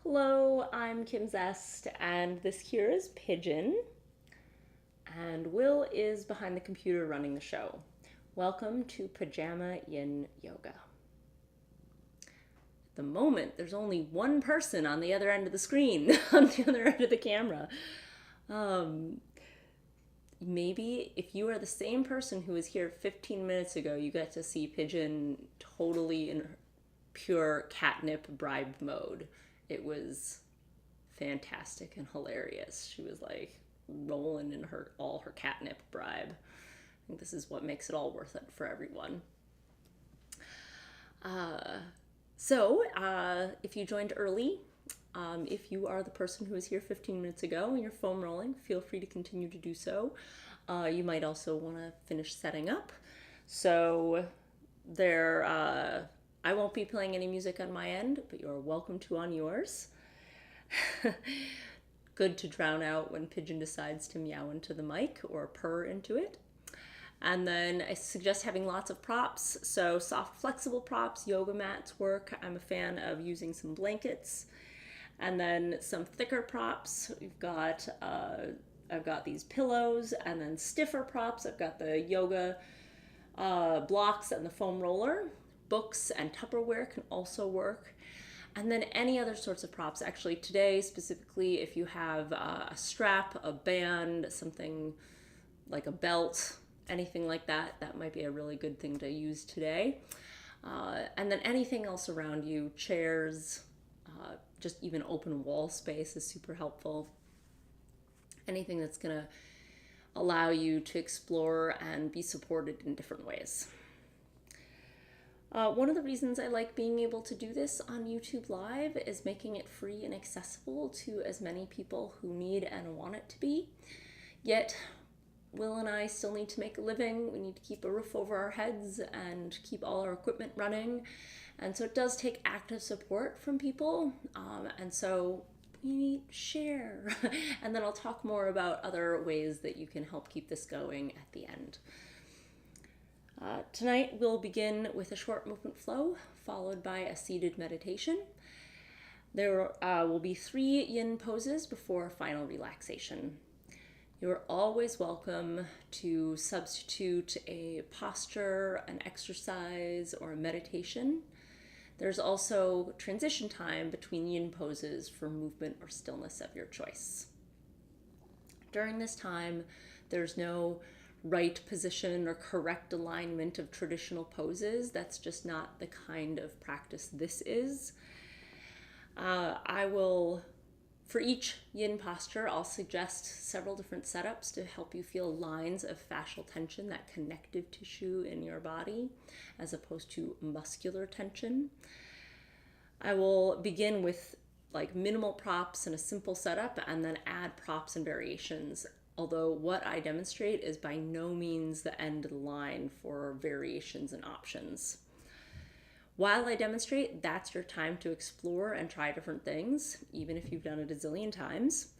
Hello, I'm Kym Zest, and this here is Pigeon, and Will is behind the computer running the show. Welcome to Pajama Yin Yoga. At the moment, there's only one person on the other end of the screen, on the other end of the camera. Maybe if you are the same person who was here 15 minutes ago, you get to see Pigeon totally in pure catnip bribe mode. It was fantastic and hilarious. She was like rolling in all her catnip bribe. I think this is what makes it all worth it for everyone. If you joined early, if you are the person who was here 15 minutes ago and you're foam rolling, feel free to continue to do so. You might also want to finish setting up. So I won't be playing any music on my end, but you're welcome to on yours. Good to drown out when Pigeon decides to meow into the mic or purr into it. And then I suggest having lots of props. So soft, flexible props, yoga mats work. I'm a fan of using some blankets. And then some thicker props. I've got these pillows, and then stiffer props. I've got the yoga blocks and the foam roller. Books and Tupperware can also work. And then any other sorts of props. Actually, today specifically, if you have a strap, a band, something like a belt, anything like that, that might be a really good thing to use today. And then anything else around you, chairs, just even open wall space is super helpful. Anything that's going to allow you to explore and be supported in different ways. One of the reasons I like being able to do this on YouTube Live is making it free and accessible to as many people who need and want it to be. Yet, Will and I still need to make a living. We need to keep a roof over our heads and keep all our equipment running. And so it does take active support from people. And so we need share. And then I'll talk more about other ways that you can help keep this going at the end. Tonight we'll begin with a short movement flow, followed by a seated meditation. There will be 3 yin poses before final relaxation. You're always welcome to substitute a posture, an exercise, or a meditation. There's also transition time between yin poses for movement or stillness of your choice. During this time, there's no right position or correct alignment of traditional poses. That's just not the kind of practice this is. For each yin posture, I'll suggest several different setups to help you feel lines of fascial tension, that connective tissue in your body, as opposed to muscular tension. I will begin with minimal props and a simple setup, and then add props and variations. Although what I demonstrate is by no means the end of the line for variations and options. While I demonstrate, that's your time to explore and try different things, even if you've done it a zillion times.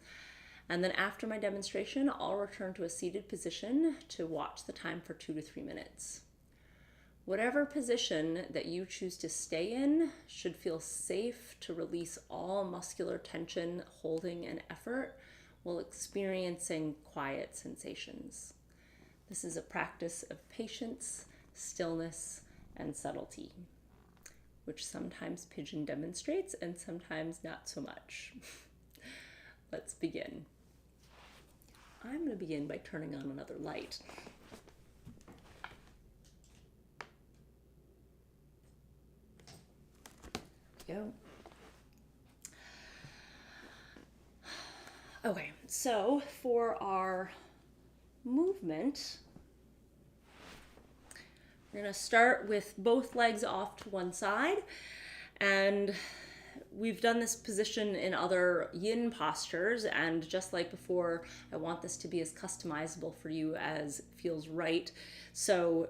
And then after my demonstration, I'll return to a seated position to watch the time for 2 to 3 minutes. Whatever position that you choose to stay in should feel safe to release all muscular tension, holding, and effort while experiencing quiet sensations. This is a practice of patience, stillness, and subtlety, which sometimes Pigeon demonstrates and sometimes not so much. Let's begin. I'm going to begin by turning on another light. There we go. Okay, so for our movement, we're going to start with both legs off to one side, and we've done this position in other yin postures, and just like before, I want this to be as customizable for you as feels right. So,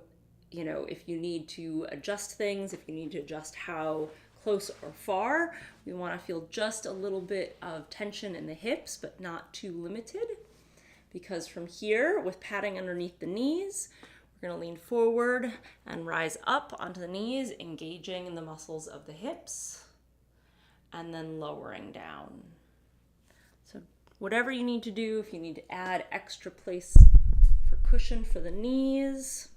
if you need to adjust things, if you need to adjust how close or far, we want to feel just a little bit of tension in the hips, but not too limited, because from here, with padding underneath the knees, we're going to lean forward and rise up onto the knees, engaging in the muscles of the hips. and then lowering down. So whatever you need to do, if you need to add extra place for cushion for the knees,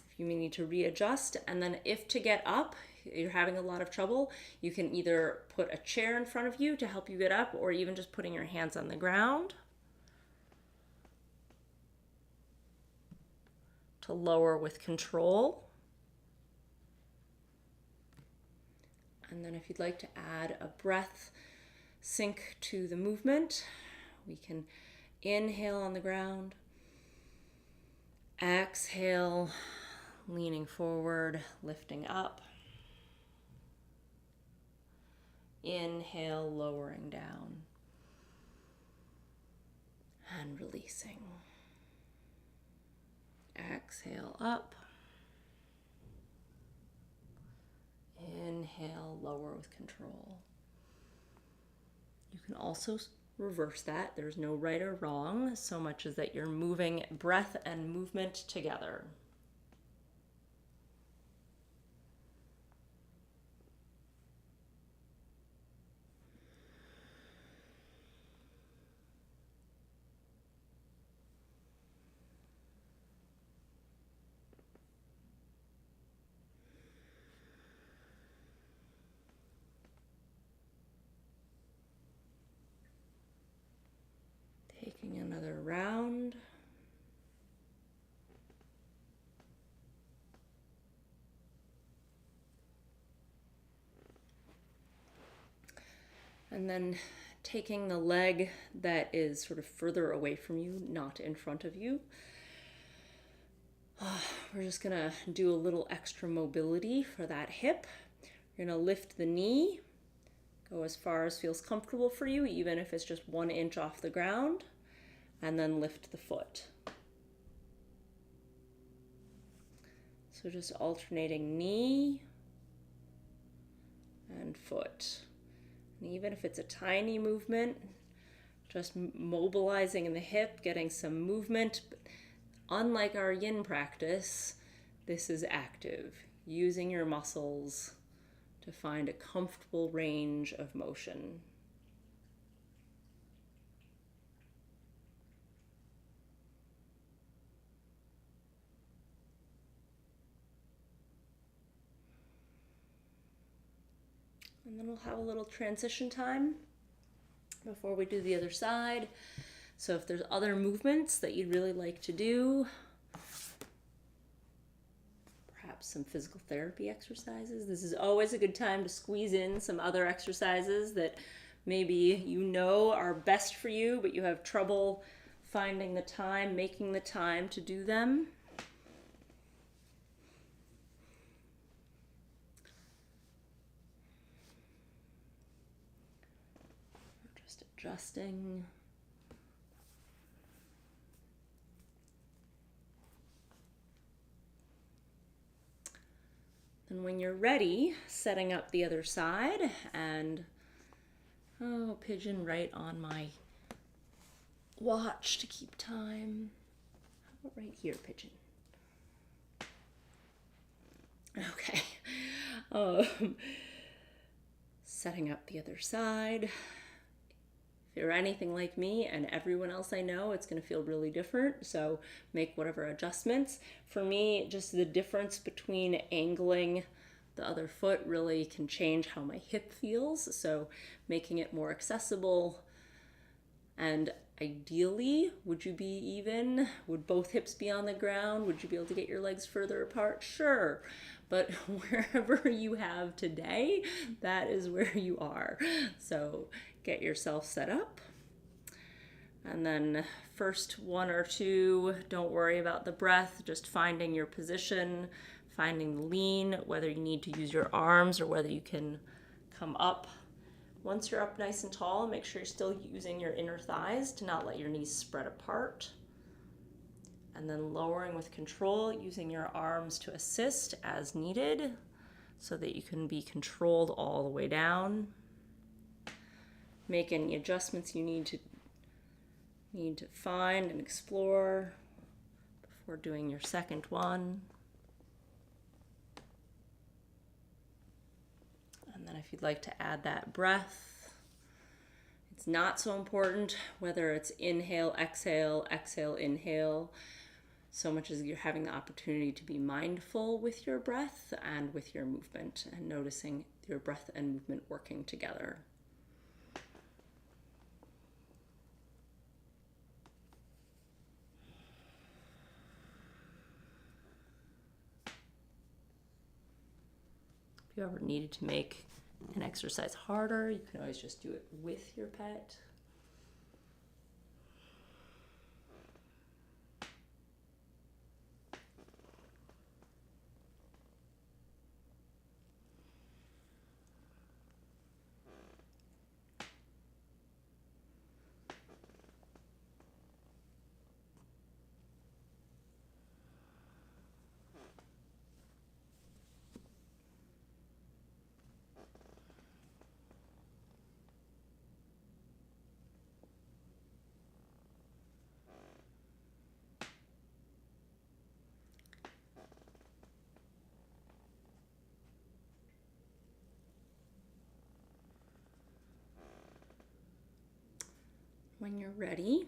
if you may need to readjust, and then if to get up, you're having a lot of trouble, you can either put a chair in front of you to help you get up, or even just putting your hands on the ground to lower with control. And then if you'd like to add a breath sync to the movement, we can inhale on the ground, exhale, leaning forward, lifting up. Inhale, lowering down and releasing. Exhale up. Inhale, lower with control. You can also reverse that. There's no right or wrong, so much as that you're moving breath and movement together. Taking another round. And then taking the leg that is sort of further away from you, not in front of you. We're just gonna do a little extra mobility for that hip. You're gonna lift the knee, go as far as feels comfortable for you, even if it's just 1 inch off the ground, and then lift the foot. So just alternating knee and foot. And even if it's a tiny movement, just mobilizing in the hip, getting some movement. But unlike our yin practice, this is active, using your muscles to find a comfortable range of motion. And then we'll have a little transition time before we do the other side. So if there's other movements that you'd really like to do, perhaps some physical therapy exercises, this is always a good time to squeeze in some other exercises that maybe you know are best for you, but you have trouble finding the time, making the time to do them. Adjusting. And when you're ready, setting up the other side, and pigeon right on my watch to keep time. How about right here, pigeon? Okay. Setting up the other side. If you're anything like me and everyone else I know, it's going to feel really different. So make whatever adjustments. For me, just the difference between angling the other foot really can change how my hip feels. So making it more accessible. And ideally, would you be even? Would both hips be on the ground? Would you be able to get your legs further apart? Sure. But wherever you have today, that is where you are. So get yourself set up. And then first 1 or 2, don't worry about the breath, just finding your position, finding the lean, whether you need to use your arms or whether you can come up. Once you're up nice and tall, make sure you're still using your inner thighs to not let your knees spread apart. And then lowering with control, using your arms to assist as needed so that you can be controlled all the way down. Make any adjustments you need to find and explore before doing your second one. And then if you'd like to add that breath. It's not so important whether it's inhale, exhale, exhale, inhale, so much as you're having the opportunity to be mindful with your breath and with your movement and noticing your breath and movement working together. If you ever needed to make an exercise harder, you can always just do it with your pet. When you're ready,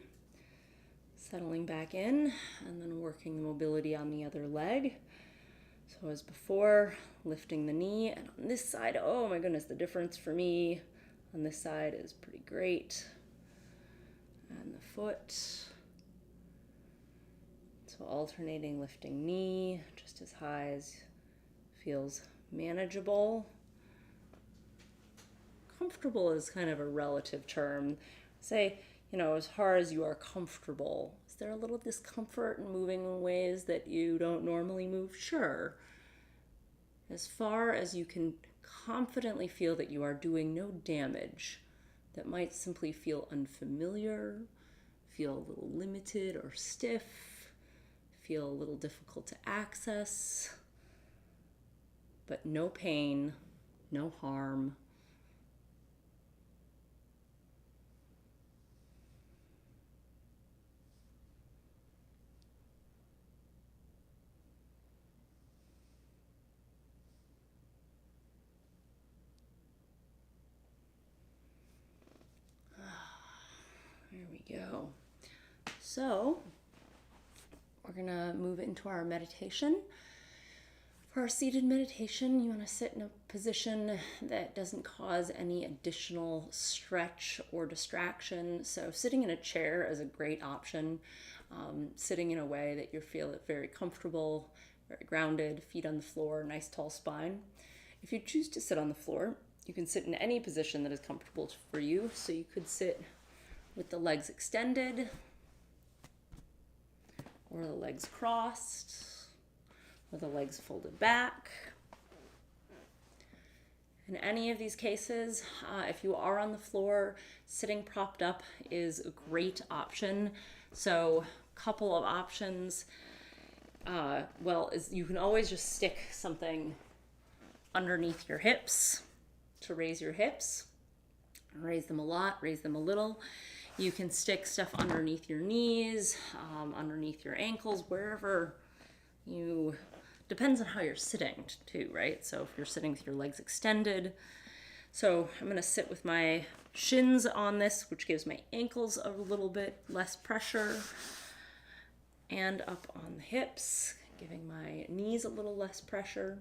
settling back in and then working the mobility on the other leg. So as before, lifting the knee, and on this side, oh my goodness, the difference for me on this side is pretty great. And the foot. So alternating lifting knee just as high as feels manageable. Comfortable is kind of a relative term. Say, as far as you are comfortable, is there a little discomfort in moving in ways that you don't normally move? Sure. As far as you can confidently feel that you are doing no damage, that might simply feel unfamiliar, feel a little limited or stiff, feel a little difficult to access, but no pain, no harm. There we go. So we're going to move into our meditation. For our seated meditation, you want to sit in a position that doesn't cause any additional stretch or distraction. So sitting in a chair is a great option. Sitting in a way that you feel very comfortable, very grounded, feet on the floor, nice tall spine. If you choose to sit on the floor, you can sit in any position that is comfortable for you. So you could sit with the legs extended, or the legs crossed, or the legs folded back. In any of these cases, if you are on the floor, sitting propped up is a great option. So a couple of options. Is you can always just stick something underneath your hips to raise your hips. Raise them a lot, raise them a little. You can stick stuff underneath your knees, underneath your ankles, wherever depends on how you're sitting too, right? So if you're sitting with your legs extended. So I'm going to sit with my shins on this, which gives my ankles a little bit less pressure, and up on the hips, giving my knees a little less pressure.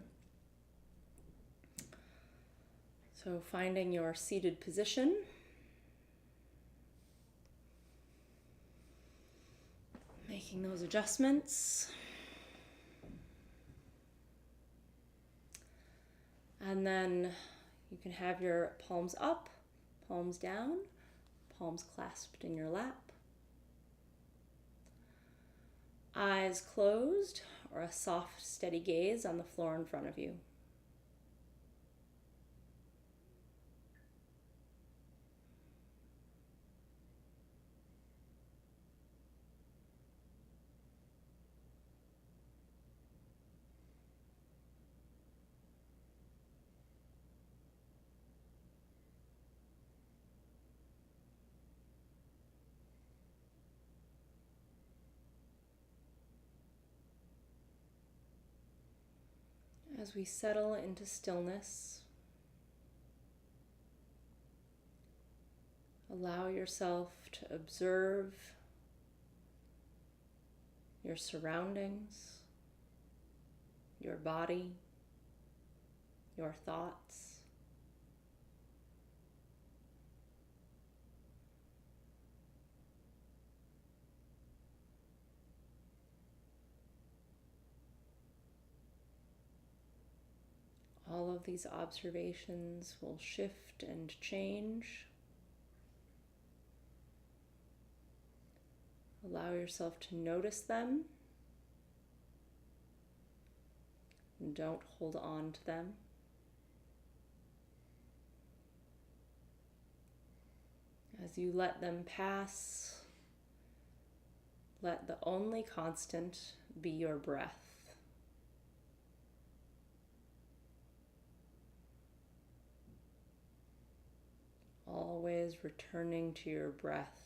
So finding your seated position. Making those adjustments. And then you can have your palms up, palms down, palms clasped in your lap. Eyes closed, or a soft, steady gaze on the floor in front of you. As we settle into stillness, Allow yourself to observe your surroundings, your body, your thoughts. All of these observations will shift and change. Allow yourself to notice them. And don't hold on to them. As you let them pass, let the only constant be your breath. Always returning to your breath.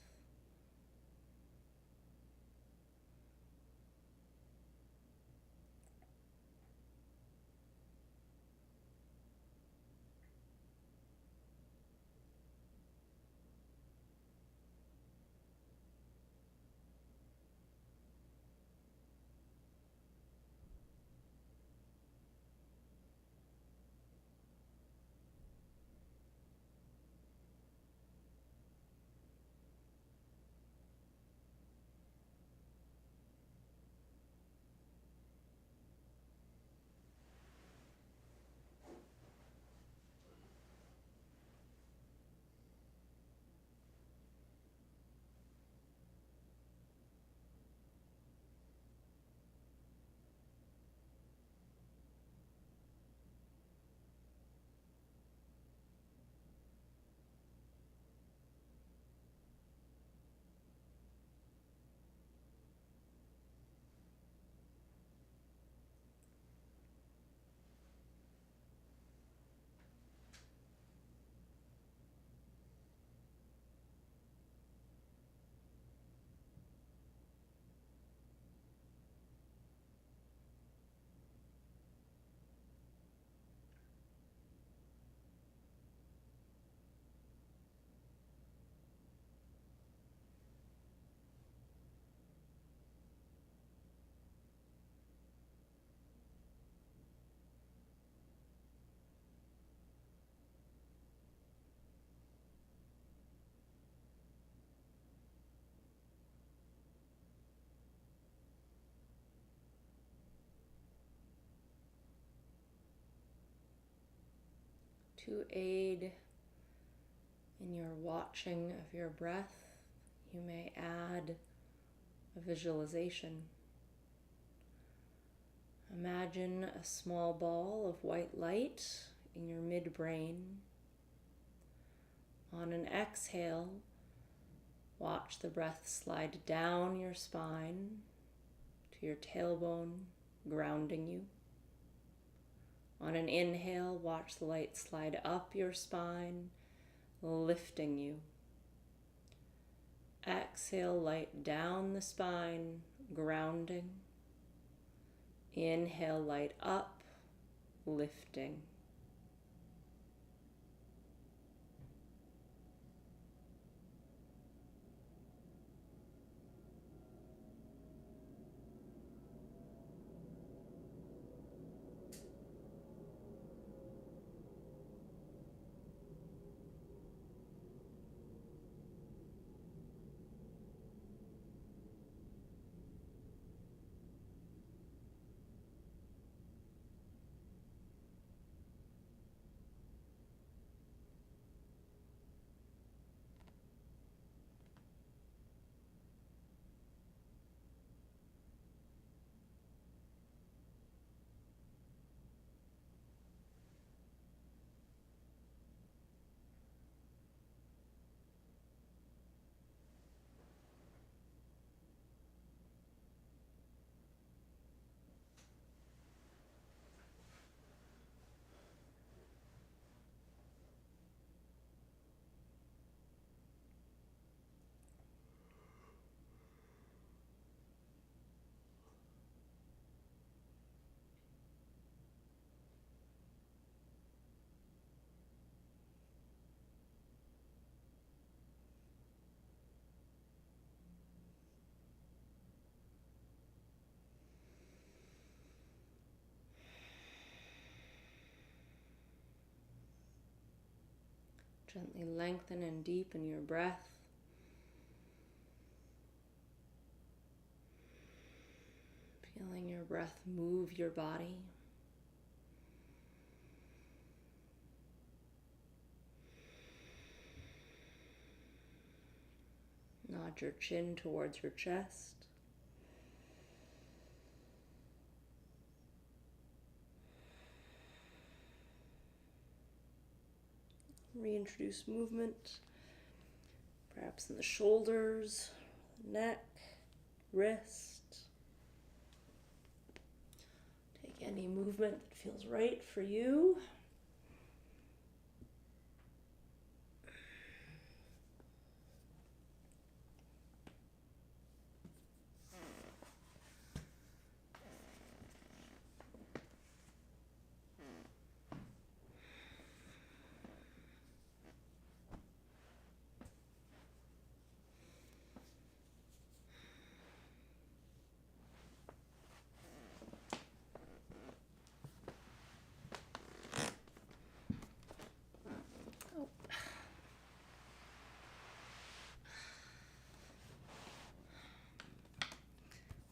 To aid in your watching of your breath, you may add a visualization. Imagine a small ball of white light in your midbrain. On an exhale, watch the breath slide down your spine to your tailbone, grounding you. On an inhale, watch the light slide up your spine, lifting you. Exhale, light down the spine, grounding. Inhale, light up, lifting. Gently lengthen and deepen your breath. Feeling your breath move your body. Nod your chin towards your chest. Reintroduce movement, perhaps in the shoulders, neck, wrist. Take any movement that feels right for you.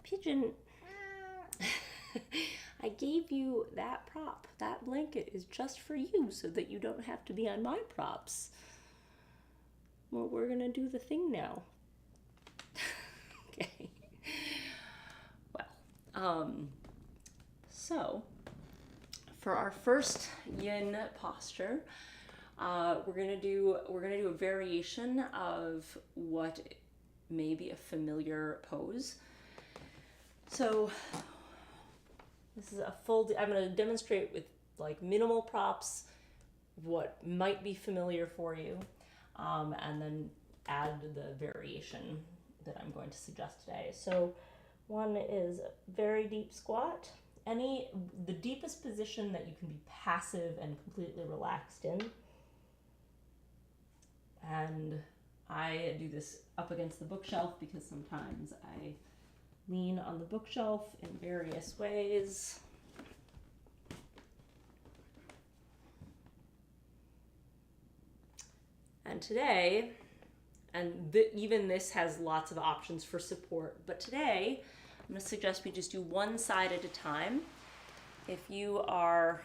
Pigeon, I gave you that prop. That blanket is just for you so that you don't have to be on my props. Well, we're gonna do the thing now. Okay. Well, so for our first yin posture, we're gonna do a variation of what may be a familiar pose. So this is a full, I'm going to demonstrate with like minimal props what might be familiar for you, and then add the variation that I'm going to suggest today. So one is very deep squat. The deepest position that you can be passive and completely relaxed in. And I do this up against the bookshelf because sometimes I lean on the bookshelf in various ways. And today, even this has lots of options for support, but today I'm going to suggest we just do one side at a time. If you are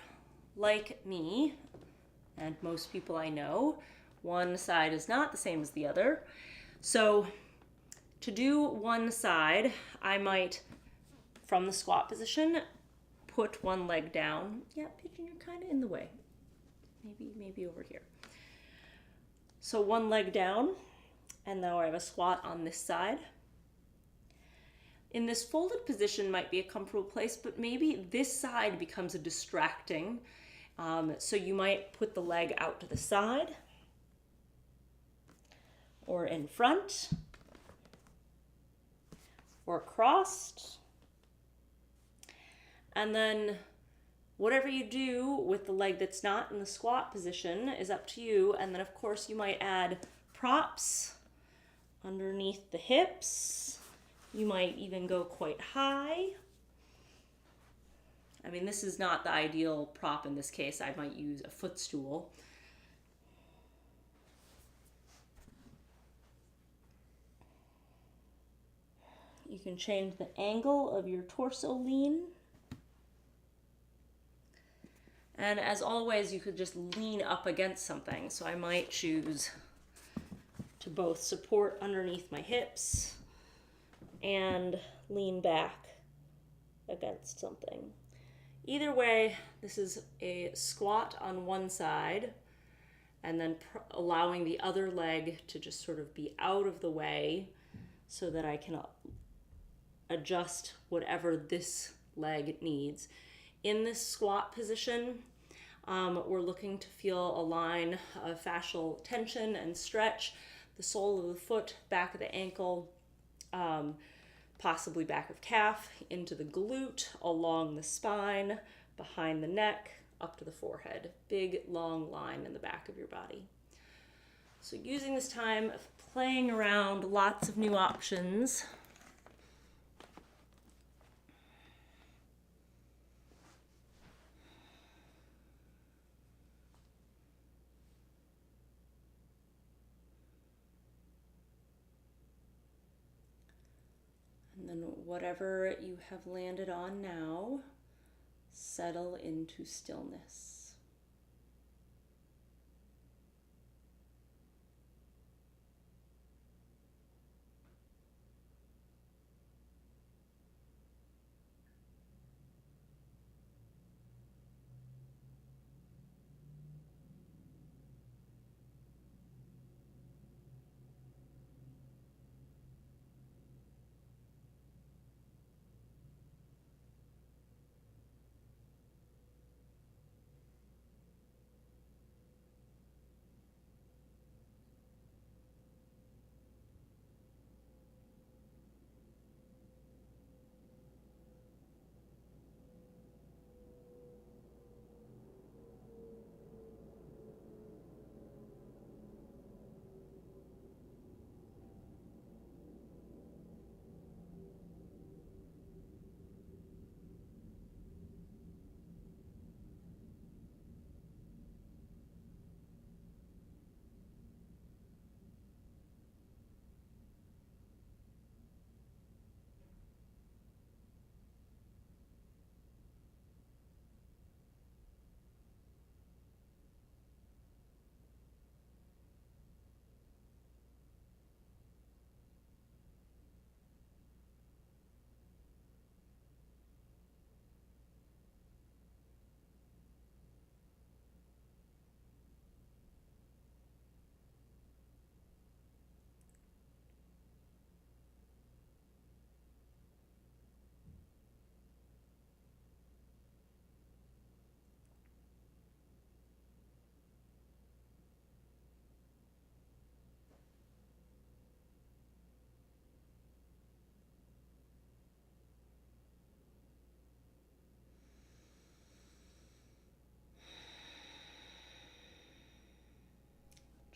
like me, and most people I know, one side is not the same as the other. So to do one side, I might, from the squat position, put one leg down. Yeah, Pigeon, you're kind of in the way. Maybe over here. So one leg down, and now I have a squat on this side. In this folded position might be a comfortable place, but maybe this side becomes a distracting. So you might put the leg out to the side or in front, or crossed. And then whatever you do with the leg that's not in the squat position is up to you. And then of course you might add props underneath the hips. You might even go quite high. I mean, this is not the ideal prop in this case. I might use a footstool. You can change the angle of your torso lean. And as always, you could just lean up against something. So I might choose to both support underneath my hips and lean back against something. Either way, this is a squat on one side and then allowing the other leg to just sort of be out of the way so that I can adjust whatever this leg needs. In this squat position, we're looking to feel a line of fascial tension and stretch, the sole of the foot, back of the ankle, possibly back of calf, into the glute, along the spine, behind the neck, up to the forehead. Big, long line in the back of your body. So using this time, playing around, lots of new options. whatever you have landed on now, settle into stillness.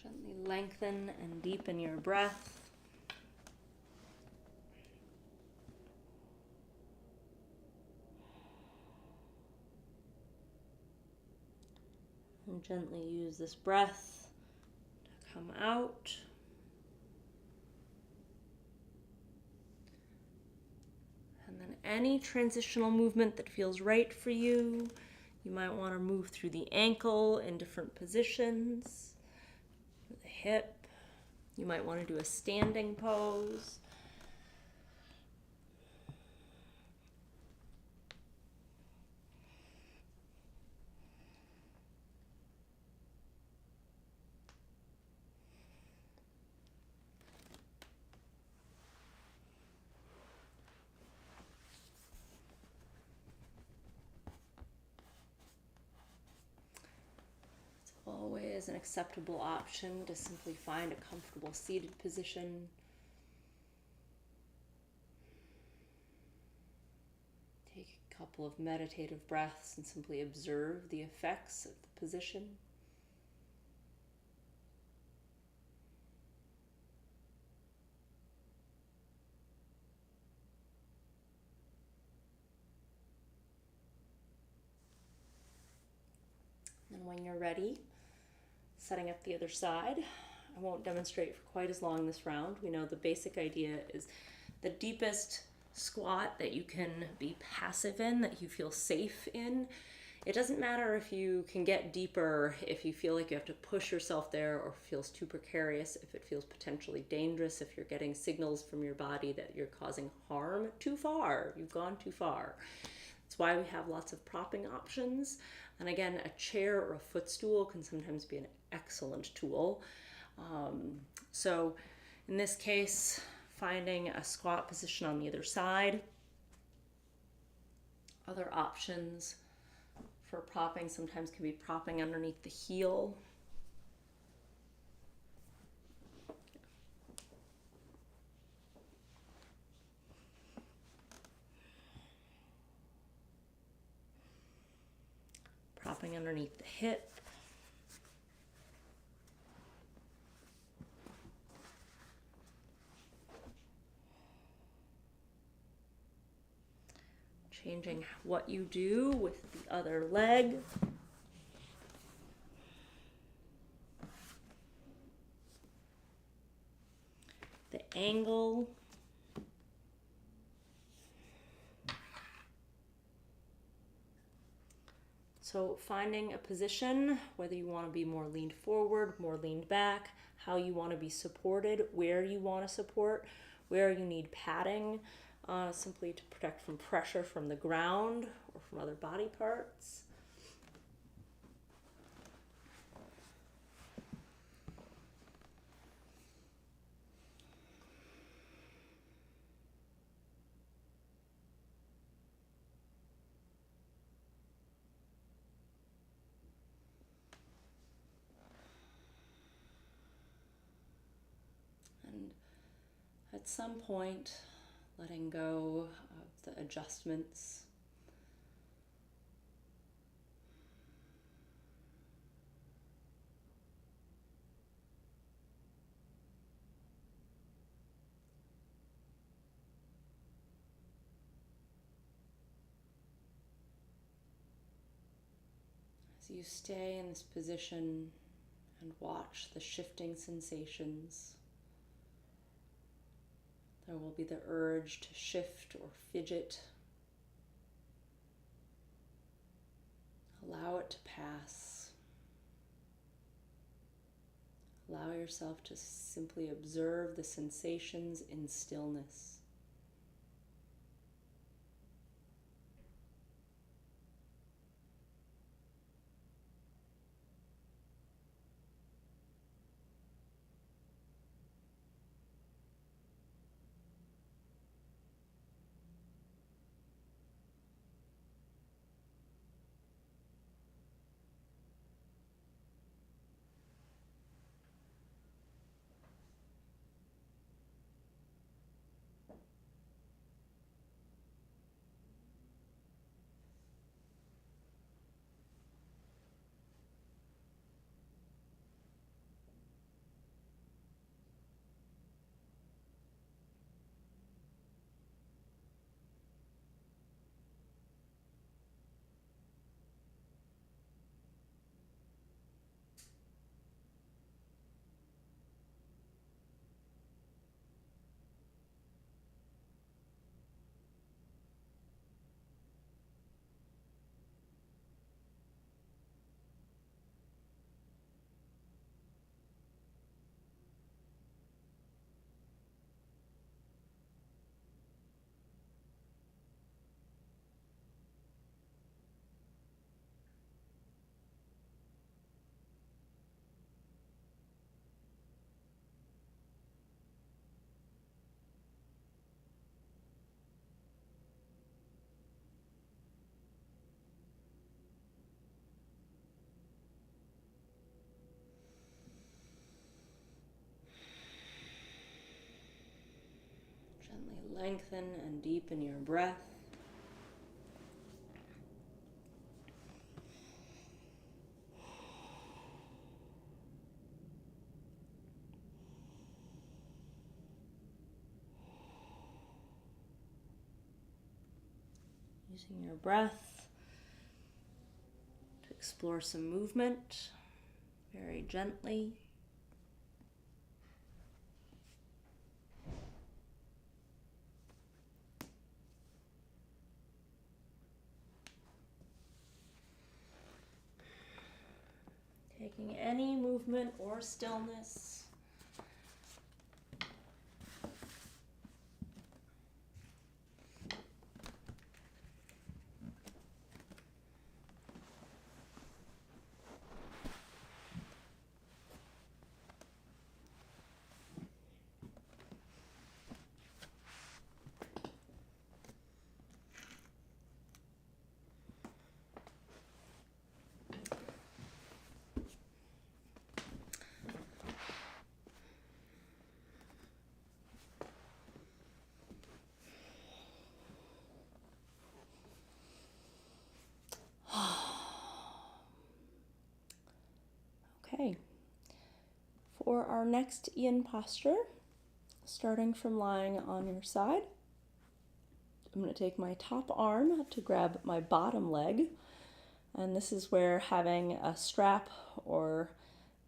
Gently lengthen and deepen your breath. And gently use this breath to come out. And then any transitional movement that feels right for you. You might want to move through the ankle in different positions, the hip. You might want to do a standing pose. Always an acceptable option to simply find a comfortable seated position. Take a couple of meditative breaths and simply observe the effects of the position. And when you're ready, setting up the other side. I won't demonstrate for quite as long this round. We know the basic idea is the deepest squat that you can be passive in, that you feel safe in. It doesn't matter if you can get deeper, if you feel like you have to push yourself there, or feels too precarious, if it feels potentially dangerous, if you're getting signals from your body that you're causing harm too far, you've gone too far. That's why we have lots of propping options. And again, a chair or a footstool can sometimes be an excellent tool. So in this case, finding a squat position on the other side. Other options for propping sometimes can be propping underneath the heel. Propping underneath the hip. Changing what you do with the other leg. The angle. So finding a position, whether you want to be more leaned forward, more leaned back, how you want to be supported, where you want to support, where you need padding, simply to protect from pressure from the ground or from other body parts. And at some point, letting go of the adjustments. As you stay in this position and watch the shifting sensations, there will be the urge to shift or fidget. Allow it to pass. Allow yourself to simply observe the sensations in stillness. Gently lengthen and deepen your breath. Using your breath to explore some movement very gently. Taking any movement or stillness Okay, for our next Yin posture, starting from lying on your side, I'm going to take my top arm to grab my bottom leg, and this is where having a strap or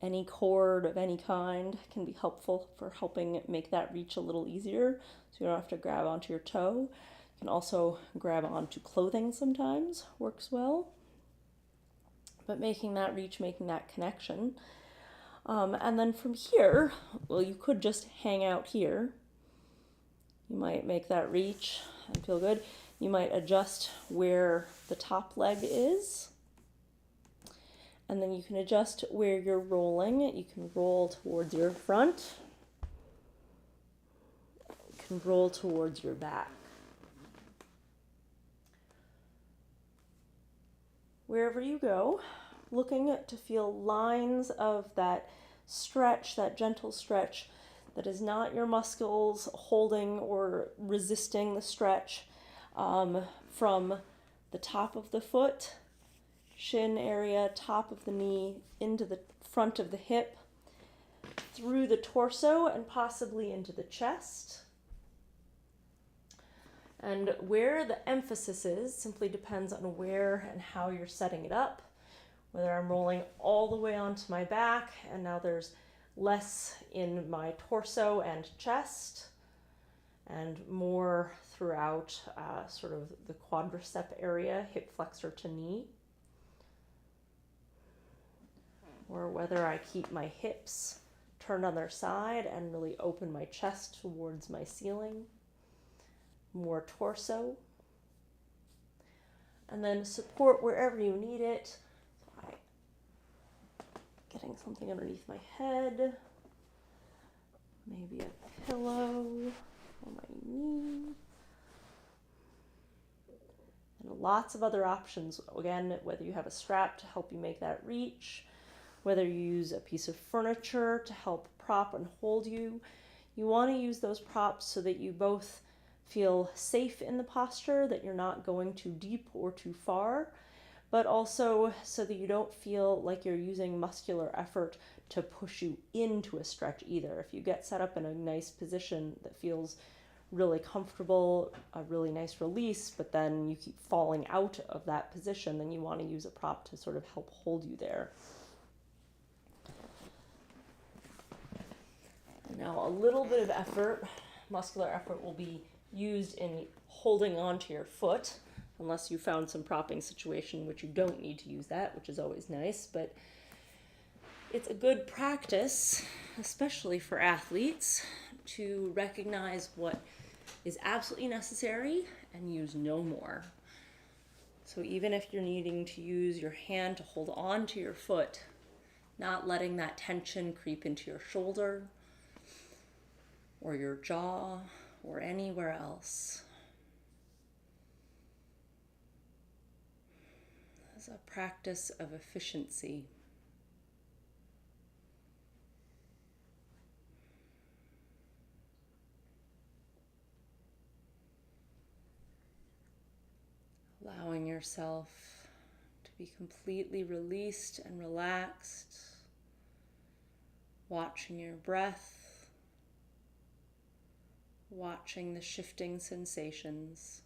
any cord of any kind can be helpful for helping make that reach a little easier, so you don't have to grab onto your toe. You can also grab onto clothing sometimes, works well. but making that reach, making that connection. And then from here, well, you could just hang out here. You might make that reach and feel good. You might adjust where the top leg is. And then you can adjust where you're rolling. You can roll towards your front. You can roll towards your back. Wherever you go, looking to feel lines of that stretch, that gentle stretch that is not your muscles holding or resisting the stretch, from the top of the foot, shin area, top of the knee, into the front of the hip, through the torso, and possibly into the chest. And where the emphasis is simply depends on where and how you're setting it up. Whether I'm rolling all the way onto my back, and now there's less in my torso and chest, and more throughout sort of the quadricep area, hip flexor to knee. Or whether I keep my hips turned on their side and really open my chest towards my ceiling. More torso. And then support wherever you need it. So getting something underneath my head. Maybe a pillow or my knee. And lots of other options. Again, whether you have a strap to help you make that reach, whether you use a piece of furniture to help prop and hold you. You want to use those props so that you both feel safe in the posture, that you're not going too deep or too far, but also so that you don't feel like you're using muscular effort to push you into a stretch either. If you get set up in a nice position that feels really comfortable, a really nice release, but then you keep falling out of that position, then you want to use a prop to sort of help hold you there. Now, a little bit of effort, muscular effort, will be used in holding onto your foot, unless you found some propping situation which you don't need to use that, which is always nice. But it's a good practice, especially for athletes, to recognize what is absolutely necessary and use no more. So even if you're needing to use your hand to hold on to your foot, not letting that tension creep into your shoulder or your jaw or anywhere else. It's a practice of efficiency. Allowing yourself to be completely released and relaxed, watching your breath, watching the shifting sensations.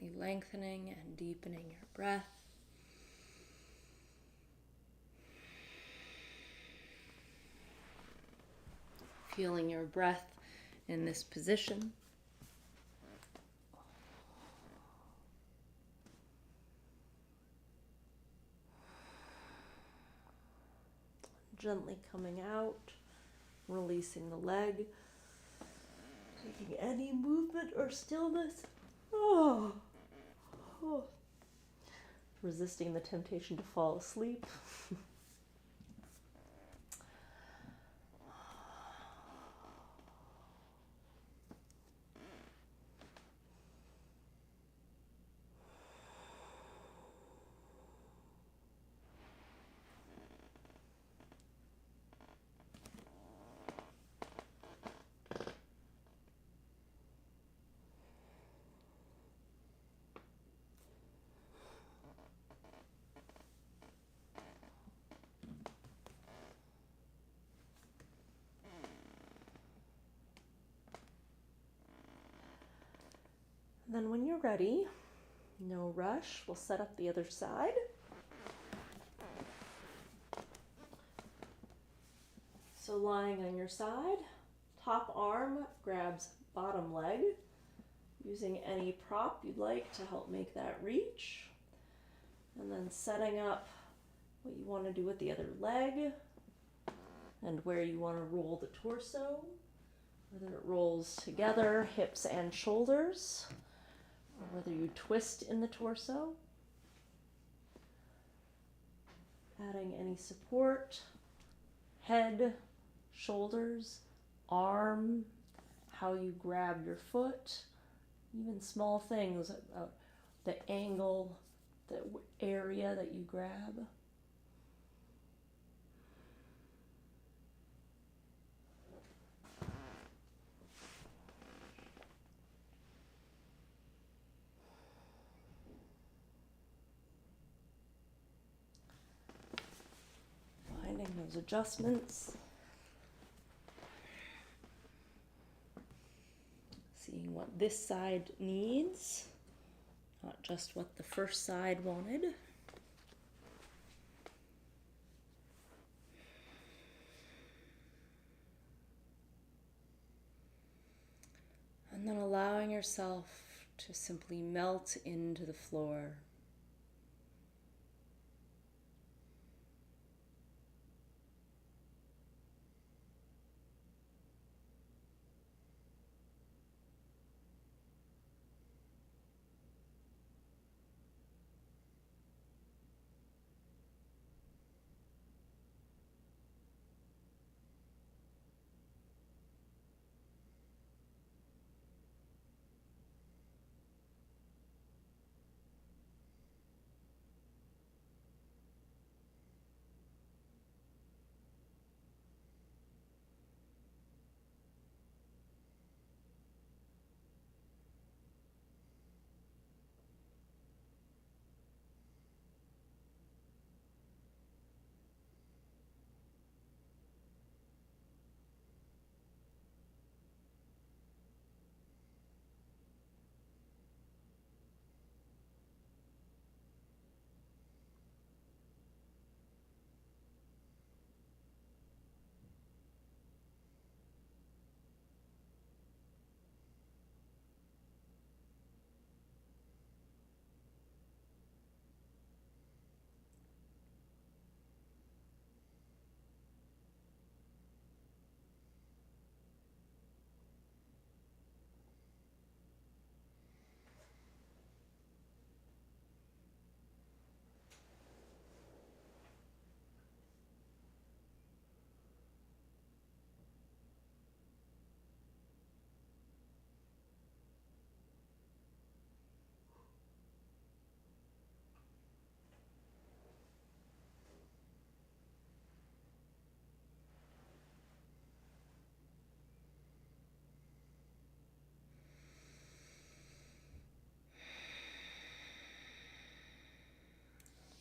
Gently lengthening and deepening your breath. Feeling your breath in this position. Gently coming out, releasing the leg, taking any movement or stillness. Resisting the temptation to fall asleep. Then when you're ready, no rush, we'll set up the other side. So lying on your side, top arm grabs bottom leg, using any prop you'd like to help make that reach. And then setting up what you want to do with the other leg and where you want to roll the torso, whether it rolls together, hips and shoulders, or whether you twist in the torso. Adding any support, head, shoulders, arm, how you grab your foot, even small things about the angle, the area that you grab. Finding those adjustments. Seeing what this side needs, not just what the first side wanted. And then allowing yourself to simply melt into the floor.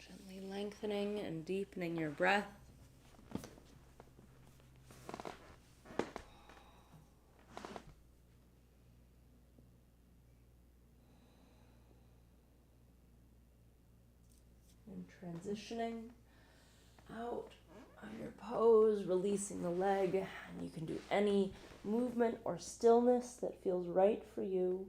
Gently lengthening and deepening your breath. And transitioning out of your pose, releasing the leg, and you can do any movement or stillness that feels right for you.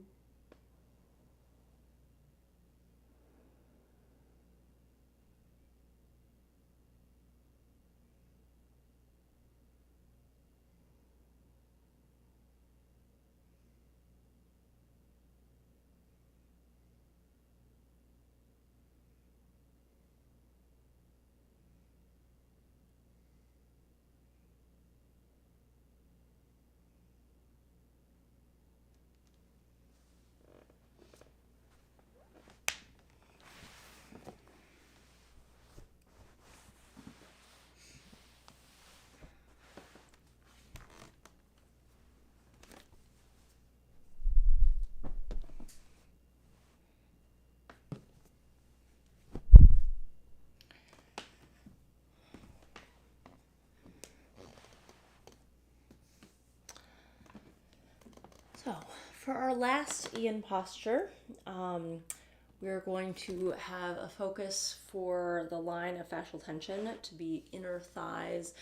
So, for our last Yin posture, we're going to have a focus for the line of fascial tension to be inner thighs,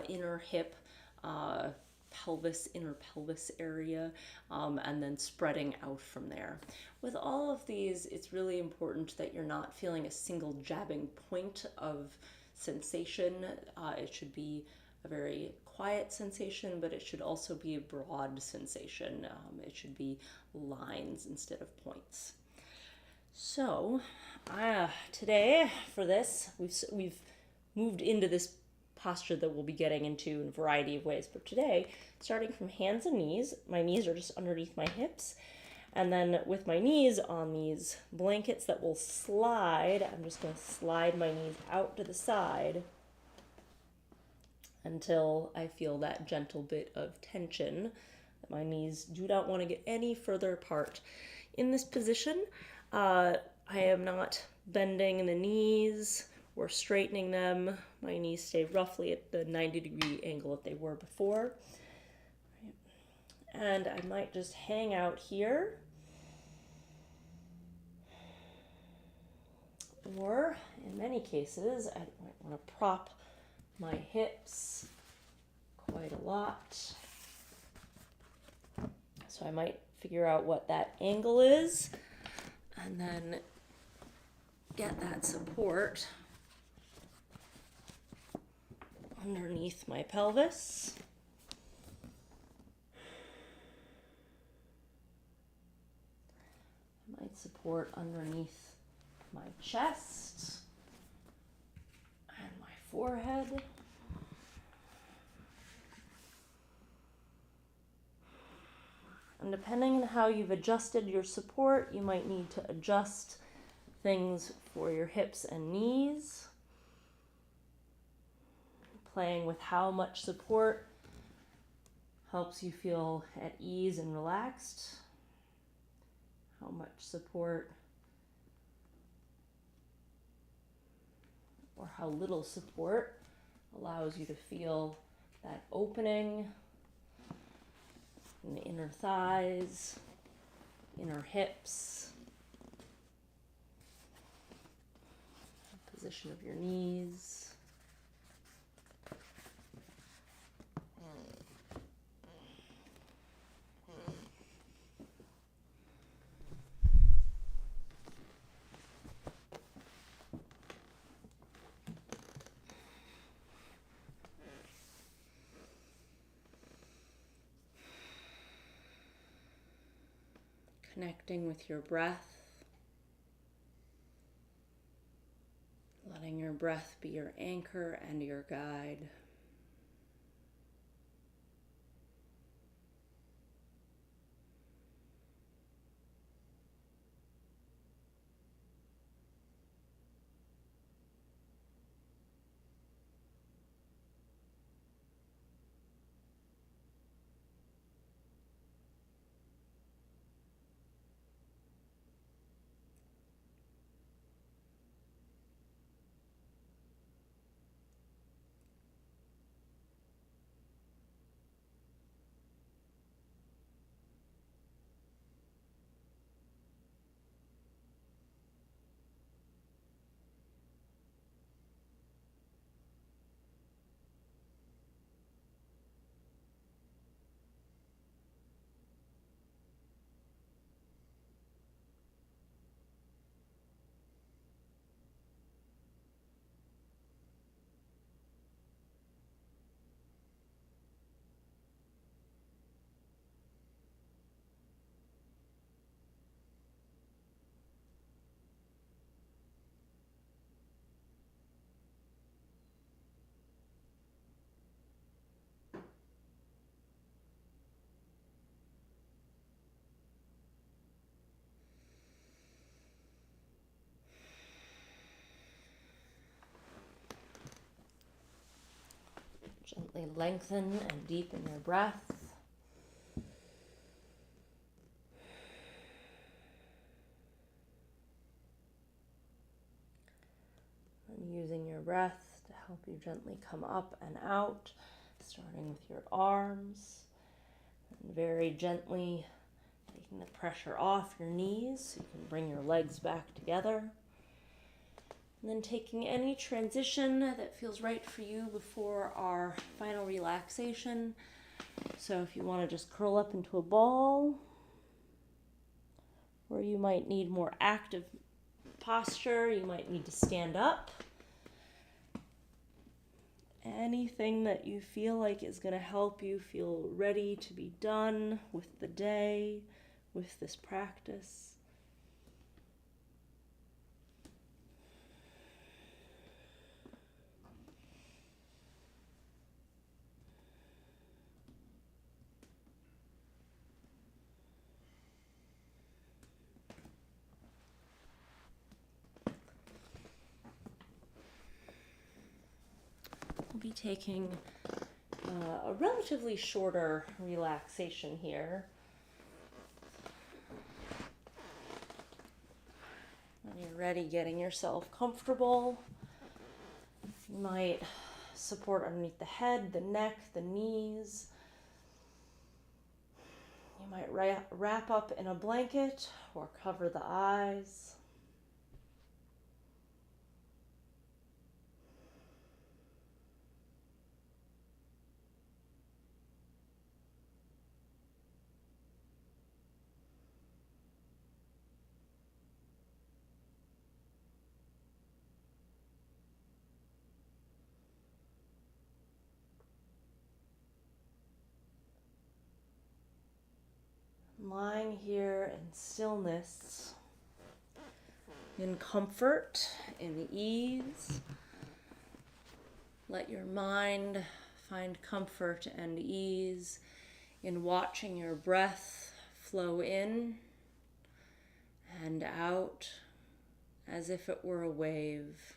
inner hip, pelvis, inner pelvis area, and then spreading out from there. With all of these, it's really important that you're not feeling a single jabbing point of sensation. It should be a very quiet sensation, but it should also be a broad sensation. It should be lines instead of points. So, today for this, we've moved into this posture that we'll be getting into in a variety of ways. But today, starting from hands and knees, my knees are just underneath my hips. And then with my knees on these blankets that will slide, I'm just going to slide my knees out to the side until I feel that gentle bit of tension. My knees do not want to get any further apart. In this position, I am not bending the knees or straightening them. My knees stay roughly at the 90-degree angle that they were before. And I might just hang out here. Or, in many cases, I might want to prop my hips quite a lot. So I might figure out what that angle is and then get that support underneath my pelvis. I might support underneath my chest and my forehead. And depending on how you've adjusted your support, you might need to adjust things for your hips and knees. Playing with how much support helps you feel at ease and relaxed. How much support or how little support allows you to feel that opening in the inner thighs, inner hips, position of your knees. Connecting with your breath, letting your breath be your anchor and your guide. Gently lengthen and deepen your breath. And using your breath to help you gently come up and out, starting with your arms, and very gently taking the pressure off your knees so you can bring your legs back together. And then taking any transition that feels right for you before our final relaxation. So if you want to just curl up into a ball, or you might need more active posture, you might need to stand up. Anything that you feel like is going to help you feel ready to be done with the day, with this practice. We'll be taking a relatively shorter relaxation here. When you're ready, getting yourself comfortable, you might support underneath the head, the neck, the knees. You might wrap up in a blanket or cover the eyes. Lying here in stillness, in comfort, in ease. Let your mind find comfort and ease in watching your breath flow in and out as if it were a wave.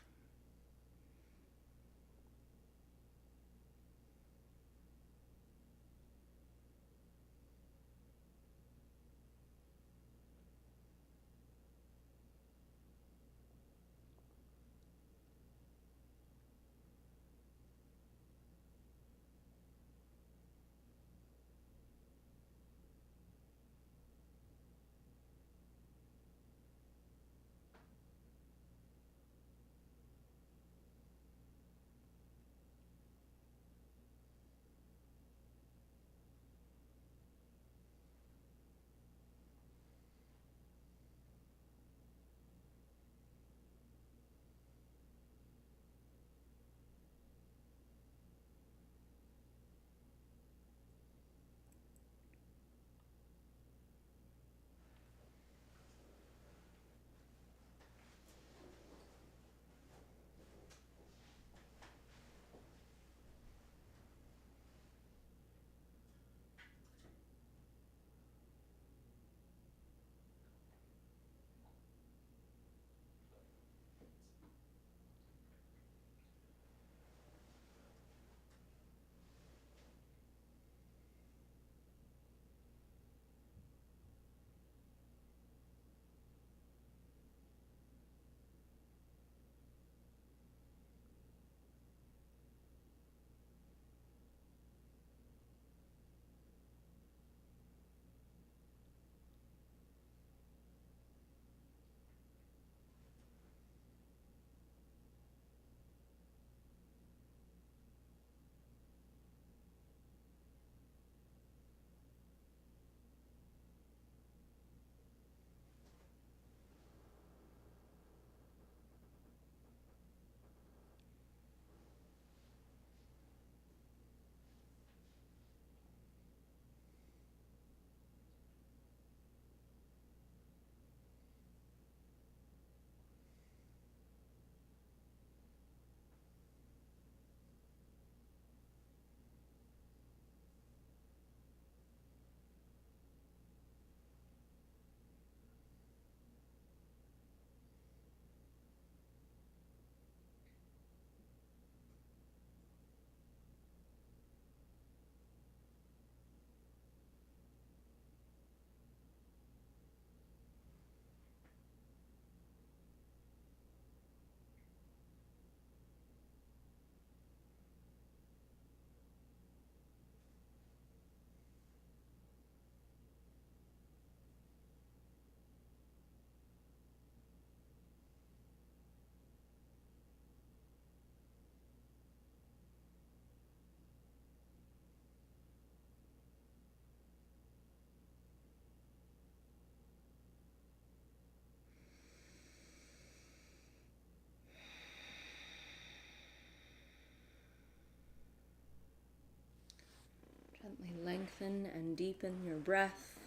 Lengthen and deepen your breath.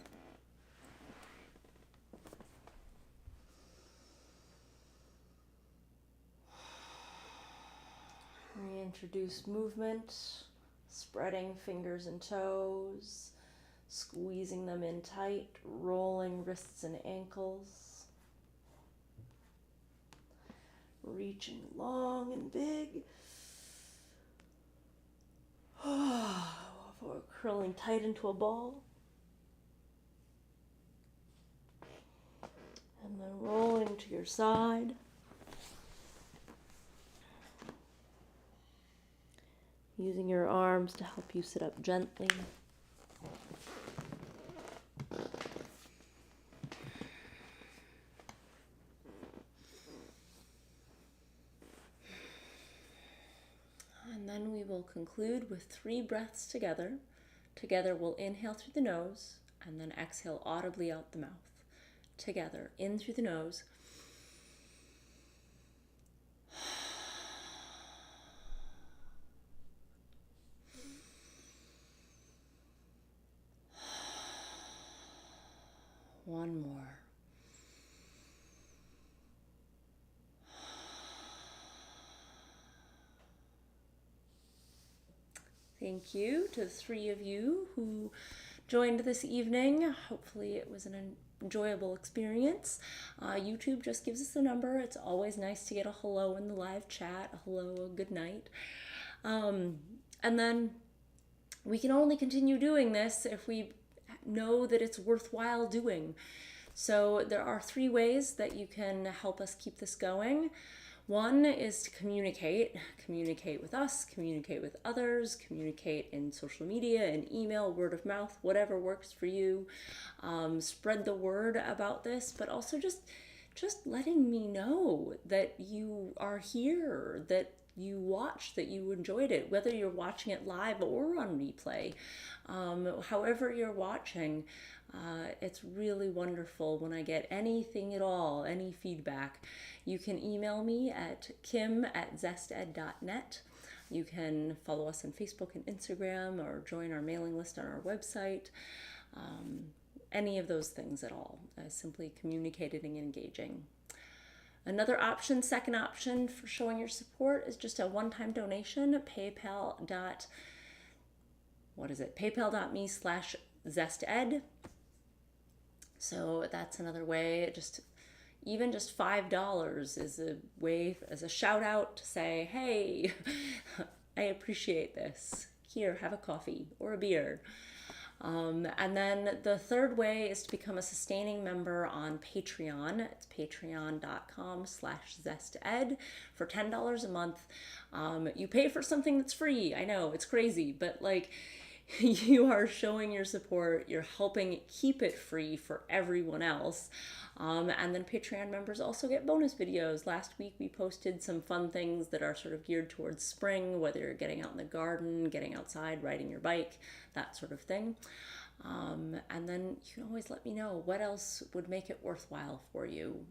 Reintroduce movement, spreading fingers and toes, squeezing them in tight, rolling wrists and ankles, reaching long and big, or curling tight into a ball, and then rolling to your side. Using your arms to help you sit up gently. And then we will conclude with 3 breaths together. Together we'll inhale through the nose and then exhale audibly out the mouth. Together, in through the nose. One more. Thank you to the 3 of you who joined this evening. Hopefully it was an enjoyable experience. YouTube just gives us a number. It's always nice to get a hello in the live chat, a hello, a good night. And then we can only continue doing this if we know that it's worthwhile doing. So there are 3 ways that you can help us keep this going. One is to communicate with us, communicate with others, communicate in social media, in email, word of mouth, whatever works for you. Spread the word about this, but also just letting me know that you are here, that you watched, that you enjoyed it, whether you're watching it live or on replay. However you're watching, it's really wonderful when I get anything at all, any feedback. You can email me at kym@zested.net. You can follow us on Facebook and Instagram or join our mailing list on our website. Any of those things at all. Simply communicating and engaging. Another option, second option for showing your support is just a one-time donation. paypal.me/zested. So that's another way. Even just $5 is a way, as a shout out to say, hey, I appreciate this. Here, have a coffee or a beer. And then the third way is to become a sustaining member on Patreon. It's patreon.com/zested for $10 a month. You pay for something that's free. I know, it's crazy, but you are showing your support. You're helping keep it free for everyone else. And then Patreon members also get bonus videos. Last week we posted some fun things that are sort of geared towards spring, whether you're getting out in the garden, getting outside, riding your bike, that sort of thing. And then you can always let me know what else would make it worthwhile for you.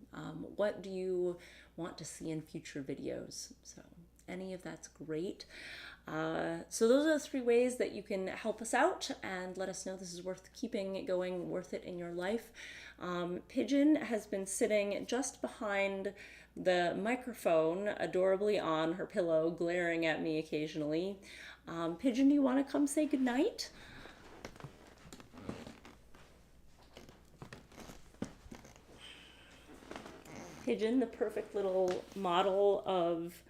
What do you want to see in future videos? So any of that's great. So those are the 3 ways that you can help us out and let us know this is worth keeping it going, worth it in your life. Pigeon has been sitting just behind the microphone, adorably on her pillow, glaring at me occasionally. Pigeon, do you want to come say goodnight? Pigeon, the perfect little model of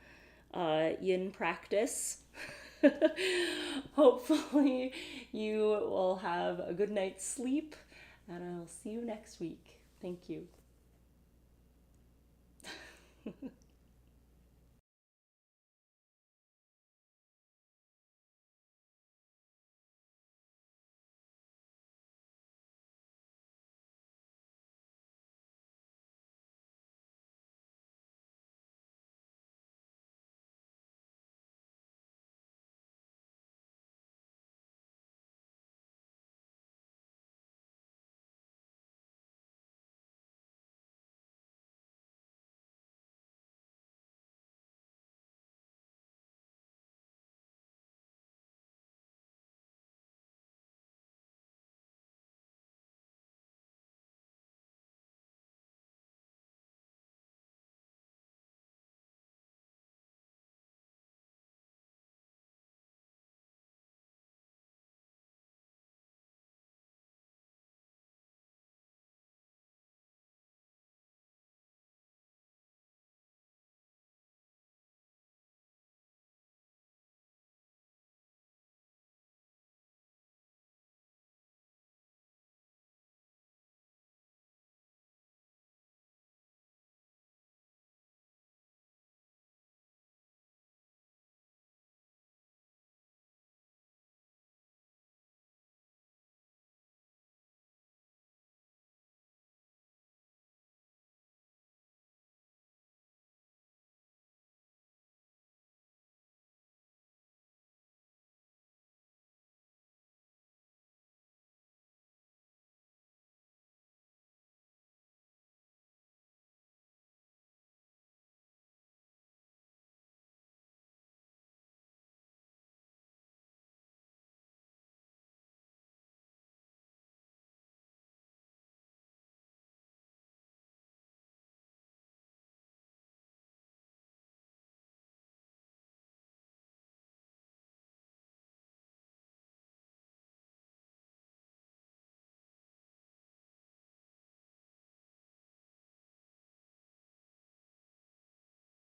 yin practice. Hopefully you will have a good night's sleep, and I'll see you next week. Thank you.